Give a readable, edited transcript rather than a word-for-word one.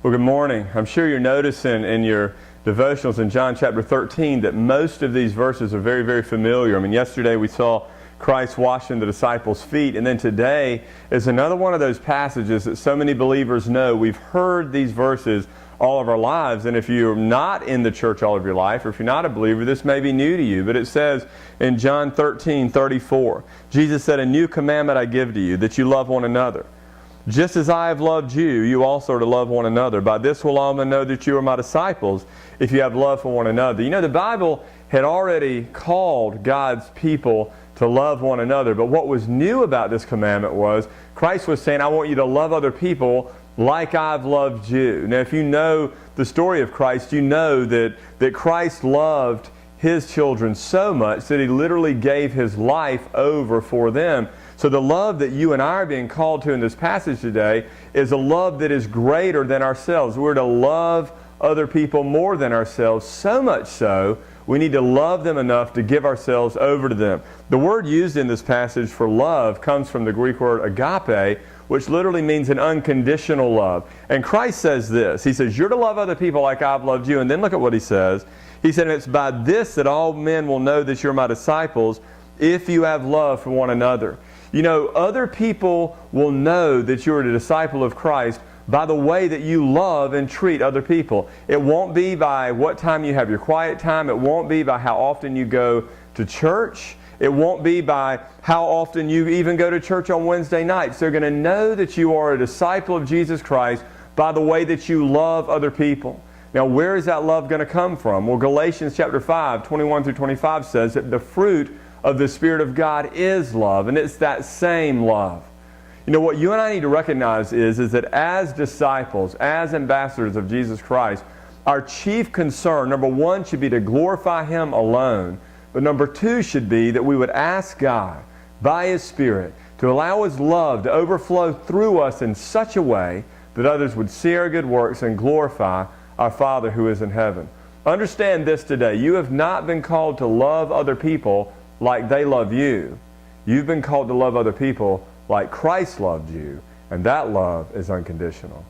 Well, good morning. I'm sure you're noticing in your devotionals in John chapter 13 that most of these verses are very, very familiar. I mean, yesterday we saw Christ washing the disciples' feet, and then today is another one of those passages that so many believers know. We've heard these verses all of our lives, and if you're not in the church all of your life, or if you're not a believer, this may be new to you. But it says in John 13:34, Jesus said, "A new commandment I give to you, that you love one another. Just as I have loved you, you also are to love one another. By this will all men know that you are my disciples, if you have love for one another." You know, the Bible had already called God's people to love one another. But what was new about this commandment was Christ was saying, I want you to love other people like I've loved you. Now, if you know the story of Christ, you know that Christ loved His children so much that He literally gave His life over for them. So the love that you and I are being called to in this passage today is a love that is greater than ourselves. We're to love other people more than ourselves, so much so we need to love them enough to give ourselves over to them. The word used in this passage for love comes from the Greek word agape, which literally means an unconditional love. And Christ says this. He says, you're to love other people like I've loved you. And then look at what He says. He said, it's by this that all men will know that you're my disciples, if you have love for one another. You know, other people will know that you're a disciple of Christ by the way that you love and treat other people. It won't be by what time you have your quiet time. It won't be by how often you go to church. It won't be by how often you even go to church on Wednesday nights. They're going to know that you are a disciple of Jesus Christ by the way that you love other people. Now, where is that love going to come from? Well, Galatians chapter 5, 21 through 25 says that the fruit of the Spirit of God is love, and it's that same love. You know, what you and I need to recognize is that as disciples, as ambassadors of Jesus Christ, our chief concern, number one, should be to glorify Him alone. But number two should be that we would ask God, by His Spirit, to allow His love to overflow through us in such a way that others would see our good works and glorify our Father who is in heaven. Understand this today. You have not been called to love other people like they love you. You've been called to love other people like Christ loved you, and that love is unconditional.